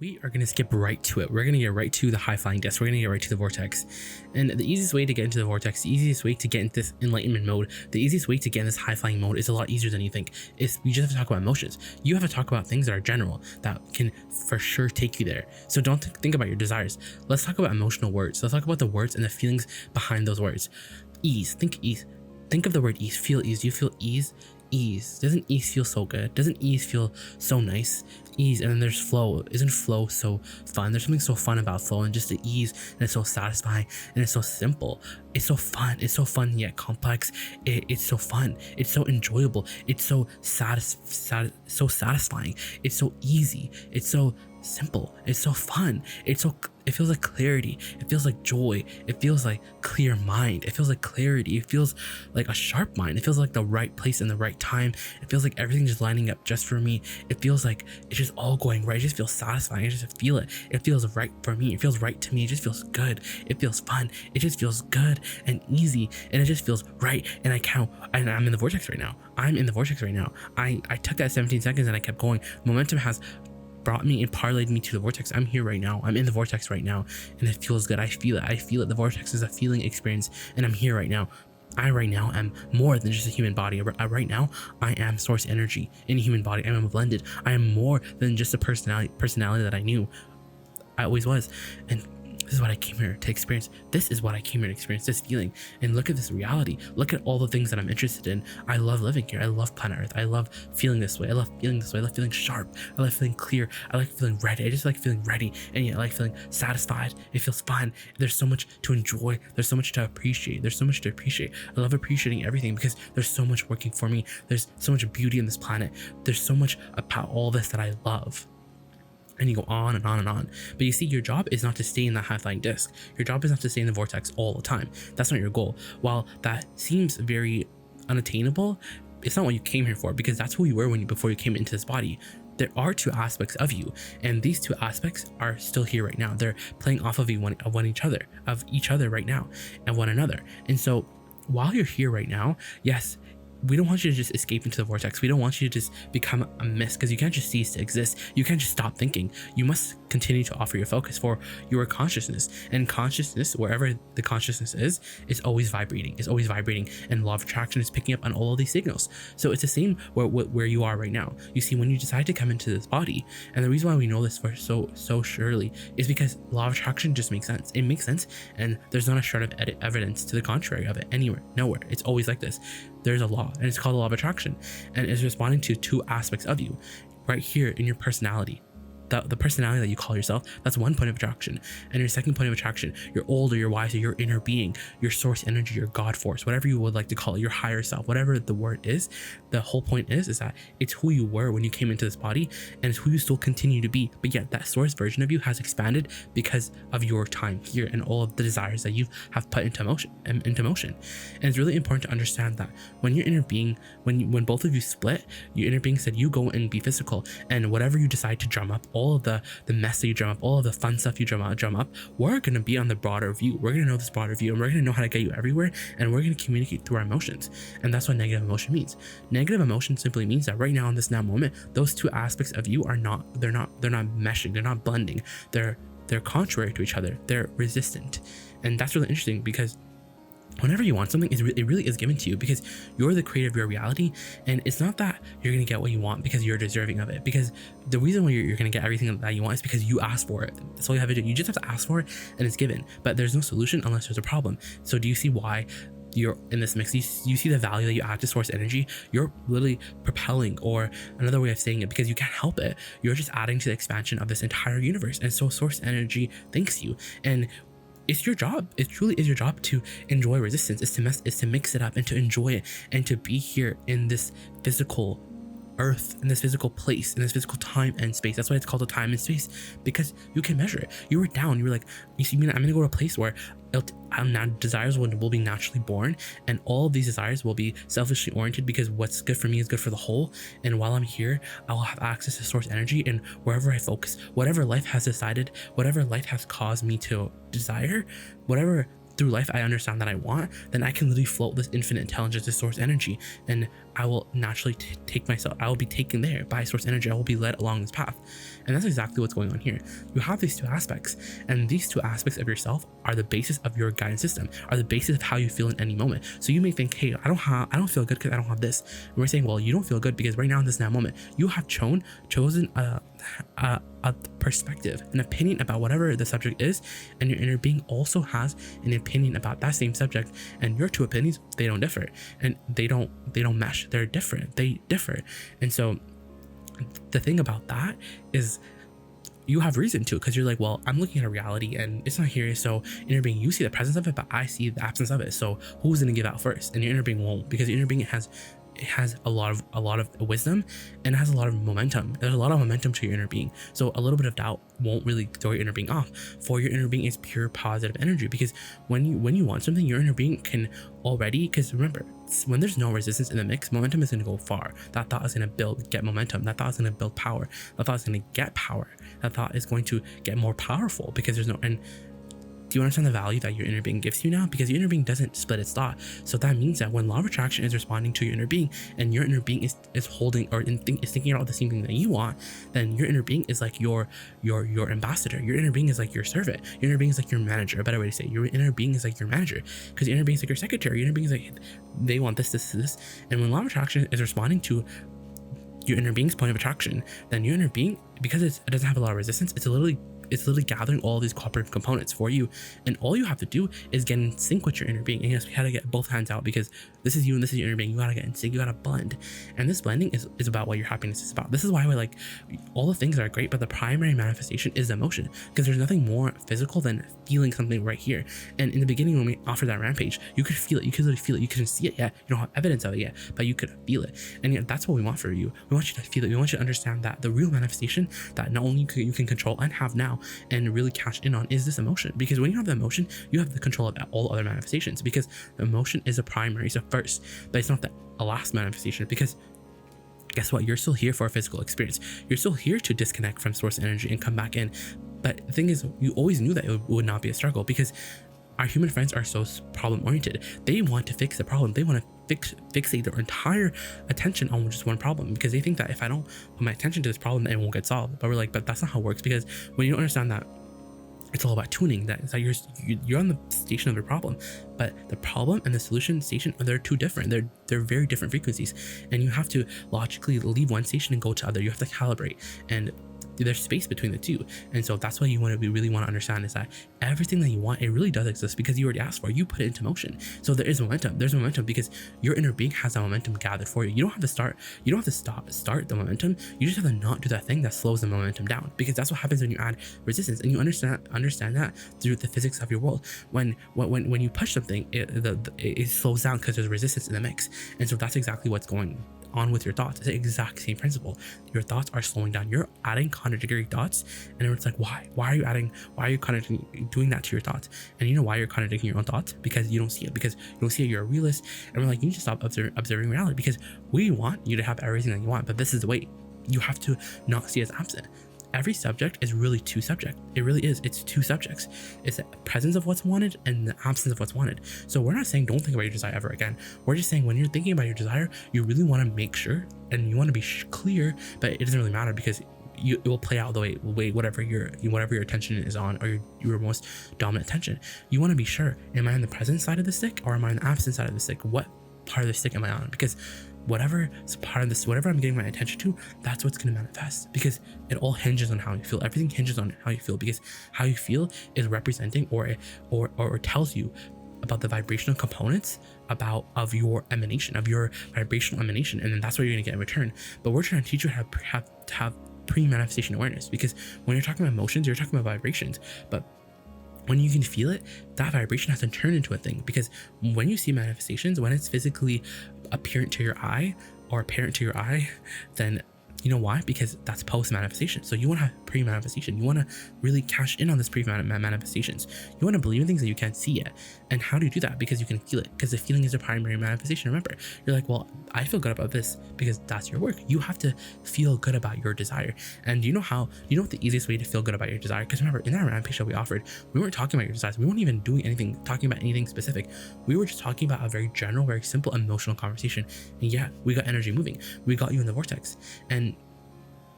We are going to skip right to it. We're going to get right to the high flying disc. We're going to get right to the vortex. And the easiest way to get into the vortex, the easiest way to get into this enlightenment mode, the easiest way to get in this high flying mode is a lot easier than you think. Is you just have to talk about emotions. You have to talk about things that are general that can for sure take you there. So don't think about your desires. Let's talk about emotional words. Let's talk about the words and the feelings behind those words. Ease. Think ease. Think of the word ease. Feel ease. Do you feel ease? Ease. Doesn't ease feel so good? Doesn't ease feel so nice? Ease. And then there's flow. Isn't flow so fun? There's something so fun about flow, and just the ease, and it's so satisfying, and it's so simple. It's so fun. It's so fun yet complex. It's so fun. It's so enjoyable. It's so so satisfying. It's so easy. It's so simple. It's so fun. It feels like clarity. It feels like joy. It feels like clear mind. It feels like clarity. It feels like a sharp mind. It feels like the right place and the right time. It feels like everything just lining up just for me. It feels like it's just all going right. It just feels satisfying. I just feel it. It feels right for me. It feels right to me. It just feels good. It feels fun. It just feels good and easy, and it just feels right. And I'm in the vortex right now. I'm in the vortex right now. I took that 17 seconds and I kept going. Momentum has brought me and parlayed me to the vortex. I'm here right now. I'm in the vortex right now, and it feels good. I feel it. The vortex is a feeling experience, and I'm here right now. I right now am more than just a human body. Right now, I am source energy in a human body. I am blended. I am more than just a personality that I knew I always was. And this is what I came here to experience. This is what I came here to experience, this feeling. And look at this reality. Look at all the things that I'm interested in. I love living here. I love planet Earth. I love feeling this way. I love feeling this way. I love feeling sharp. I love feeling clear. I like feeling ready. I just like feeling ready. And yet I like feeling satisfied. It feels fun. There's so much to enjoy. There's so much to appreciate. I love appreciating everything because there's so much working for me. There's so much beauty in this planet. There's so much about all this that I love. And you go on and on and on. But you see, your job is not to stay in that high flying disc. Your job is not to stay in the vortex all the time. That's not your goal. While that seems very unattainable, it's not what you came here for, because that's who you were before you came into this body. There are two aspects of you, and these two aspects are still here right now. They're playing off of each other right now, and one another. And so while you're here right now, yes, we don't want you to just escape into the vortex. We don't want you to just become a mist, because you can't just cease to exist. You can't just stop thinking. You must continue to offer your focus for your consciousness. And consciousness, wherever the consciousness is always vibrating. It's always vibrating. And law of attraction is picking up on all of these signals. So it's the same where you are right now. You see, when you decide to come into this body, and the reason why we know this for so surely is because law of attraction just makes sense. It makes sense, and there's not a shred of evidence to the contrary of it anywhere, nowhere. It's always like this. There's a law, and it's called the law of attraction, and it's responding to two aspects of you right here in your personality. The personality that you call yourself, that's one point of attraction. And your second point of attraction, your older, your wiser, your inner being, your source energy, your God force, whatever you would like to call it, your higher self, whatever the word is. The whole point is that it's who you were when you came into this body, and it's who you still continue to be. But yet that source version of you has expanded because of your time here and all of the desires that you have put into motion. And it's really important to understand that when your inner being, when both of you split, your inner being said, you go and be physical, and whatever you decide to drum up, all of the mess that you drum up, all of the fun stuff you drum up, we're going to be on the broader view. We're going to know this broader view, and we're going to know how to get you everywhere, and we're going to communicate through our emotions. And that's what negative emotion means. Negative emotion simply means that right now in this now moment, those two aspects of you are not meshing, they're not blending, they're contrary to each other, they're resistant. And that's really interesting, because whenever you want something, it really is given to you, because you're the creator of your reality. And it's not that you're going to get what you want because you're deserving of it, because the reason why you're going to get everything that you want is because you asked for it. That's all you have to do. You just have to ask for it, and it's given. But there's no solution unless there's a problem. So do you see why you're in this mix? You see the value that you add to source energy? You're literally propelling, or another way of saying it, because you can't help it, you're just adding to the expansion of this entire universe. And so source energy thanks you. And it's your job. It truly is your job to enjoy resistance. Is to mix it up and to enjoy it, and to be here in this physical earth, in this physical place, in this physical time and space. That's why it's called a time and space, because you can measure it. You were down. You were like, you see, I'm gonna go to a place where desires will be naturally born, and all of these desires will be selfishly oriented, because what's good for me is good for the whole. And while I'm here, I will have access to source energy, and wherever I focus, whatever life has decided, whatever life has caused me to desire, whatever through life I understand that I want, then I can literally float this infinite intelligence, this source energy, and I will naturally take myself, I will be taken there by source energy. I will be led along this path. And that's exactly what's going on here. You have these two aspects, and these two aspects of yourself are the basis of your guidance system, are the basis of how you feel in any moment. So you may think, hey, I don't feel good because I don't have this. And we're saying, well, you don't feel good because right now in this now moment, you have chosen a perspective, an opinion about whatever the subject is, and your inner being also has an opinion about that same subject, and your two opinions, they don't differ, and they don't mesh. They're different. They differ. And so the thing about that is you have reason to, because you're like, well, I'm looking at a reality and it's not here. So inner being, you see the presence of it, but I see the absence of it. So who's going to give out first? And your inner being won't, because your inner being has a lot of wisdom, and it has a lot of momentum. There's a lot of momentum to your inner being. So a little bit of doubt won't really throw your inner being off. For your inner being is pure positive energy, because when you want something, your inner being can already, because remember, when there's no resistance in the mix, momentum is going to go far. That thought is going to get momentum. That thought is going to build power. That thought is going to get power. That thought is going to get more powerful, because there's no, and do you understand the value that your inner being gives you now? Because your inner being doesn't split its thought. So that means that when law of attraction is responding to your inner being, and your inner being is holding or is thinking about the same thing that you want, then your inner being is like your ambassador. Your inner being is like your servant. Your inner being is like your manager. A better way to say it. Your inner being is like your manager, because your inner being is like your secretary. Your inner being is like, they want this, this, this. And when law of attraction is responding to your inner being's point of attraction, then your inner being, because it doesn't have a lot of resistance, it's literally gathering all these cooperative components for you, and all you have to do is get in sync with your inner being. And yes, we had to get both hands out, because this is you and this is your inner being. You gotta get in sync, you gotta blend, and this blending is about what your happiness is about. This is why we like all the things are great, but the primary manifestation is emotion, because there's nothing more physical than feeling something right here. And in the beginning, when we offered that rampage, you could feel it, you could literally feel it. You couldn't see it yet, you don't have evidence of it yet, but you could feel it. And yet that's what we want for you. We want you to feel it. We want you to understand that the real manifestation that not only you can control and have now and really cash in on is this emotion, because when you have the emotion, you have the control of all other manifestations, because the emotion is a primary, so first, but it's not the last manifestation. Because guess what, you're still here for a physical experience. You're still here to disconnect from source energy and come back in. But the thing is, you always knew that it would not be a struggle, because our human friends are so problem oriented. They want to fix the problem. They want to fixate their entire attention on just one problem, because they think that if I don't put my attention to this problem, then it won't get solved. But we're like, but that's not how it works, because when you don't understand that it's all about tuning, that you're on the station of the problem, but the problem and the solution station, they're two different. They're very different frequencies, and you have to logically leave one station and go to other. You have to calibrate, and there's space between the two. And so that's what we really want to understand, is that everything that you want, it really does exist, because you already asked for it. You put it into motion. So there is momentum. There's momentum, because your inner being has that momentum gathered for you. You don't have to start the momentum. You just have to not do that thing that slows the momentum down, because that's what happens when you add resistance. And you understand that through the physics of your world. When you push something, it slows down because there's resistance in the mix. And so that's exactly what's going on with your thoughts. It's the exact same principle. Your thoughts are slowing down. You're adding contradictory thoughts, and it's like, why are you doing that to your thoughts? And you know why you're contradicting your own thoughts? Because you don't see it. Because you don't see it, you're a realist. And we're like, you need to stop observing reality, because we want you to have everything that you want, but this is the way. You have to not see it as absent. Every subject is really two subjects. It really is. It's two subjects. It's the presence of what's wanted and the absence of what's wanted. So we're not saying don't think about your desire ever again. We're just saying when you're thinking about your desire, you really want to make sure, and you want to be clear, but it doesn't really matter, because it will play out the way whatever your attention is on, or your most dominant attention. You want to be sure, am I on the present side of the stick, or am I on the absent side of the stick? What part of the stick am I on? Because whatever I'm getting my attention to, that's what's going to manifest, because it all hinges on how you feel. Everything hinges on how you feel, because how you feel is representing or tells you about the vibrational components of your emanation, of your vibrational emanation, and then that's what you're going to get in return. But we're trying to teach you how to have pre-manifestation awareness, because when you're talking about emotions, you're talking about vibrations, but when you can feel it, that vibration has to turn into a thing. Because when you see manifestations, when it's physically apparent to your eye, then You know why? Because that's post manifestation. So you want to have pre manifestation. You want to really cash in on this pre manifestations. You want to believe in things that you can't see yet. And how do you do that? Because you can feel it. Because the feeling is a primary manifestation. Remember, you're like, well, I feel good about this because that's your work. You have to feel good about your desire. And you know what the easiest way to feel good about your desire? Because remember, in that rampage that we offered, we weren't talking about your desires. We weren't even doing anything, talking about anything specific. We were just talking about a very general, very simple emotional conversation. And yeah, we got energy moving. We got you in the vortex. And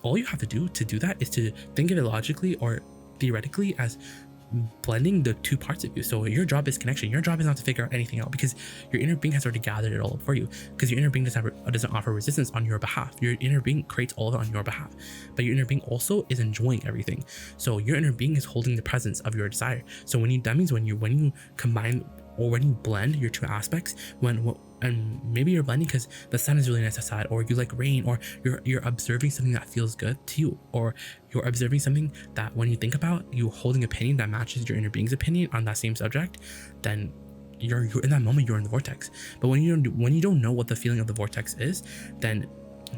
all you have to do that is to think of it logically or theoretically as blending the two parts of you. So your job is connection. Your job is not to figure out anything out, because your inner being has already gathered it all up for you, because your inner being doesn't offer resistance on your behalf. Your inner being creates all of it on your behalf, but your inner being also is enjoying everything. So your inner being is holding the presence of your desire. So that means when you combine, or when you blend your two aspects, and maybe you're blending because the sun is really nice outside, or you like rain, or you're observing something that feels good to you, or you're observing something that when you think about, you holding opinion that matches your inner being's opinion on that same subject, then you're in that moment, you're in the vortex. But when you don't know what the feeling of the vortex is, then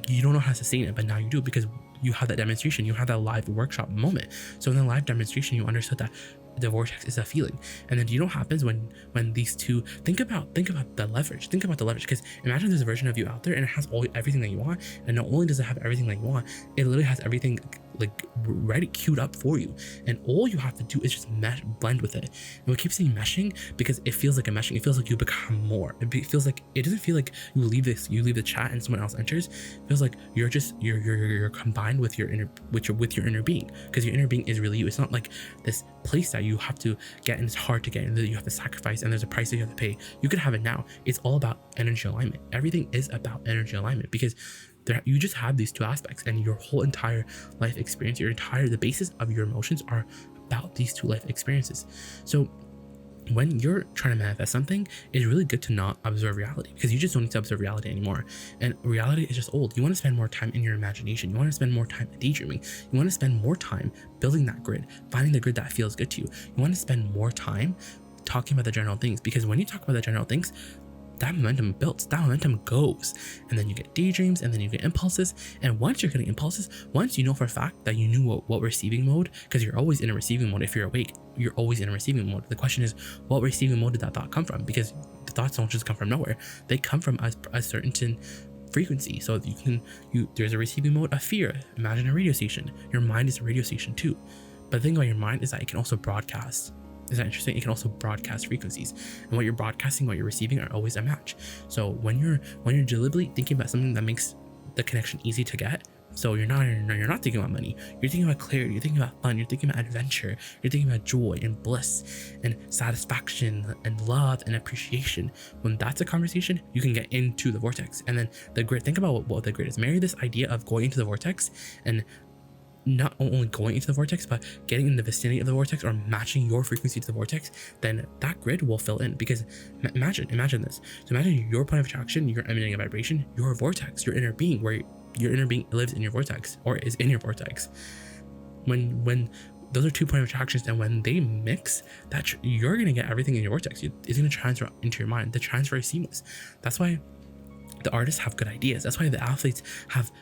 you don't know how to sustain it. But now you do, because you have that demonstration, you have that live workshop moment. So in the live demonstration, you understood that the vortex is a feeling. And then you know what happens when these two, think about the leverage, because imagine there's a version of you out there and it has everything that you want, and not only does it have everything that you want, it literally has everything like ready, queued up for you, and all you have to do is just blend with it. And we keep saying meshing because it feels like a meshing. It feels like you become more. It feels like, it doesn't feel like you leave the chat and someone else enters. It feels like you're combined with your inner inner being, because your inner being is really you. It's not like this place that you have to get, and it's hard to get, and you have to sacrifice, and there's a price that you have to pay. You could have it now. It's all about energy alignment. Everything is about energy alignment, because you just have these two aspects, and your whole entire life experience, the basis of your emotions are about these two life experiences. So when you're trying to manifest something, it's really good to not observe reality, because you just don't need to observe reality anymore. And reality is just old. You want to spend more time in your imagination. You want to spend more time daydreaming. You want to spend more time building that grid, finding the grid that feels good to you. You want to spend more time talking about the general things, because when you talk about the general things, that momentum builds, that momentum goes, and then you get daydreams, and then you get impulses. And once you're getting impulses, once you know for a fact that you knew what receiving mode, because you're always in a receiving mode. If you're awake, you're always in a receiving mode. The question is, what receiving mode did that thought come from? Because the thoughts don't just come from nowhere. They come from a certain frequency. So there's a receiving mode of fear. Imagine a radio station. Your mind is a radio station too. But the thing about your mind is that it can also broadcast. Is that interesting? It can also broadcast frequencies, and what you're broadcasting, what you're receiving are always a match. So when you're deliberately thinking about something that makes the connection easy to get, so you're not thinking about money, you're thinking about clarity, you're thinking about fun, you're thinking about adventure, you're thinking about joy and bliss and satisfaction and love and appreciation. When that's a conversation, you can get into the vortex. And then the grid, think about what the grid is. Marry this idea of going into the vortex, and not only going into the vortex, but getting in the vicinity of the vortex, or matching your frequency to the vortex. Then that grid will fill in, because imagine this. So imagine your point of attraction, you're emitting a vibration, your vortex, your inner being, where your inner being lives in your vortex, or is in your vortex. When those are 2 point of attractions, and when they mix, that you're gonna get everything in your vortex. It's gonna transfer into your mind. The transfer is seamless. That's why the artists have good ideas. That's why the athletes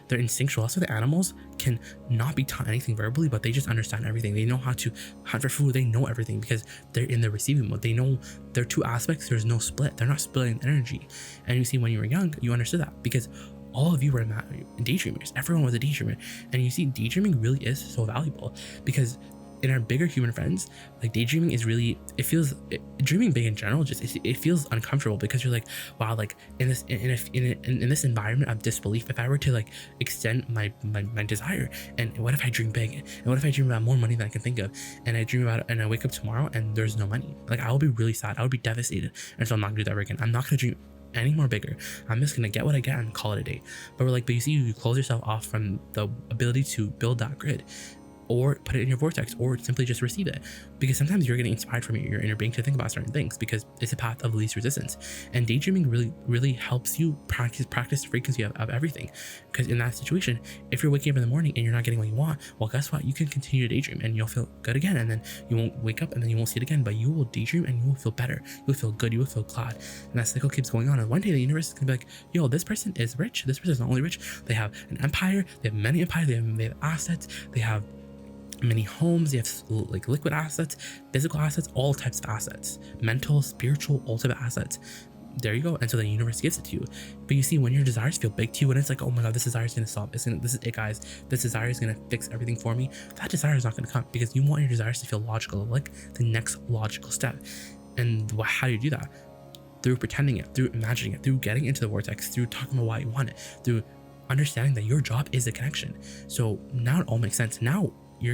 they're instinctual. That's why the animals can not be taught anything verbally, but they just understand everything. They know how to hunt for food. They know everything because they're in the receiving mode. They know there are 2 aspects. There's no split. They're not splitting energy. And you see, when you were young, you understood that, because all of you were daydreamers. Everyone was a daydreamer. And you see, daydreaming really is so valuable, because in our bigger human friends, like, daydreaming is really, dreaming big in general, it feels uncomfortable, because you're like, wow, like in this environment of disbelief, if I were to like extend my desire, and what if I dream big, and what if I dream about more money than I can think of, and I dream about it, and I wake up tomorrow and there's no money, like, I will be really sad. I would be devastated. And so I'm not gonna do that ever again. I'm not gonna dream any more bigger. I'm just gonna get what I get and call it a day. But we're like, but you see, you close yourself off from the ability to build that grid. or put it in your vortex, or simply just receive it. Because sometimes you're getting inspired from your inner being to think about certain things, because it's a path of least resistance. And daydreaming really helps you practice the frequency of everything. Because in that situation, if you're waking up in the morning and you're not getting what you want, well, guess what? You can continue to daydream and you'll feel good again, and then you won't wake up and then you won't see it again, but you will daydream and you will feel better. You will feel good. You will feel glad. And that cycle keeps going on. And one day the universe is gonna be like, yo, this person is rich. This person is not only rich, they have an empire, they have many empires, they have assets, they have many homes, they have like liquid assets, physical assets, all types of assets, mental, spiritual, ultimate assets. There you go. And so the universe gives it to you. But you see, when your desires feel big to you, and it's like, oh my god, this desire is gonna stop, this is it, guys, this desire is gonna fix everything for me, that desire is not gonna come, because you want your desires to feel logical, like the next logical step. And how do you do that? Through pretending it, through imagining it, through getting into the vortex, through talking about why you want it, through understanding that your job is a connection. So now it all makes sense. Now you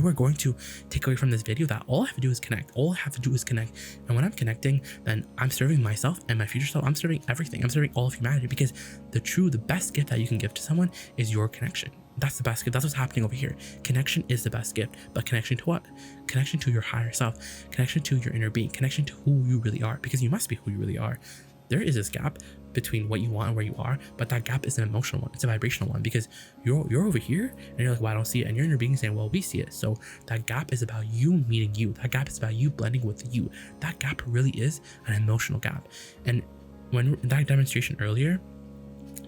are going to take away from this video that all I have to do is connect. All I have to do is connect. And when I'm connecting, then I'm serving myself and my future self. I'm serving everything. I'm serving all of humanity, because the best gift that you can give to someone is your connection. That's the best gift. That's what's happening over here. Connection is the best gift. But connection to what? Connection to your higher self. Connection to your inner being. Connection to who you really are, because you must be who you really are. There is this gap between what you want and where you are, but that gap is an emotional one. It's a vibrational one, because you're over here and you're like, well, I don't see it, and your inner being is saying, well, we see it. So that gap is about you meeting you. That gap is about you blending with you. That gap really is an emotional gap. And when that demonstration earlier,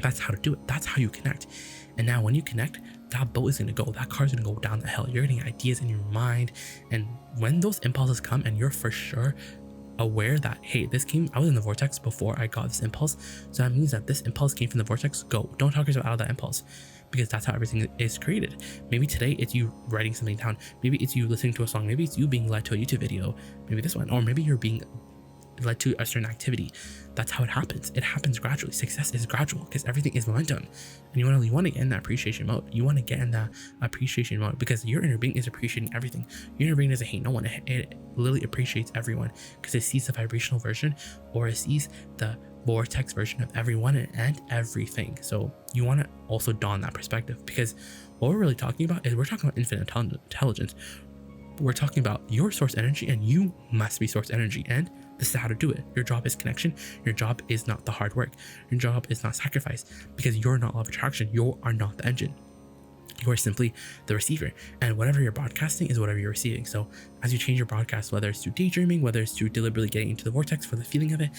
that's how to do it. That's how you connect. And now when you connect, that boat is going to go, that car's going to go down the hill. You're getting ideas in your mind, and when those impulses come and you're for sure aware that, hey, I was in the vortex before I got this impulse, so that means that this impulse came from the vortex, go. Don't talk yourself out of that impulse, because that's how everything is created. Maybe today it's you writing something down, maybe it's you listening to a song, maybe it's you being led to a YouTube video, maybe this one, or maybe you're being led to a certain activity. That's how it happens. It happens gradually. Success is gradual, because everything is momentum. And you want to get in that appreciation mode. You want to get in that appreciation mode, because your inner being is appreciating everything. Your inner being doesn't hate no one. It literally appreciates everyone, because it sees the vibrational version, or it sees the vortex version of everyone and everything. So you want to also don that perspective, because what we're really talking about is we're talking about infinite intelligence. We're talking about your source energy, and you must be source energy, and this is how to do it. Your job is connection. Your job is not the hard work. Your job is not sacrifice, because you're not law of attraction. You are not the engine. You are simply the receiver, and whatever you're broadcasting is whatever you're receiving. So as you change your broadcast, whether it's through daydreaming, whether it's through deliberately getting into the vortex for the feeling of it,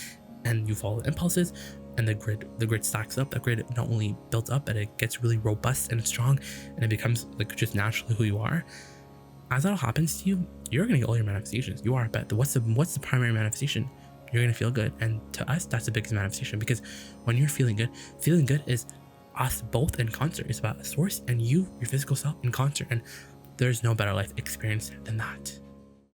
and you follow the impulses, and the grid stacks up. The grid not only builds up, but it gets really robust and strong, and it becomes like just naturally who you are. As that all happens to you, you're gonna get all your manifestations. You are, but what's the primary manifestation? You're gonna feel good, and to us, that's the biggest manifestation, because when you're feeling good is us both in concert. It's about a source and you, your physical self, in concert, and there's no better life experience than that.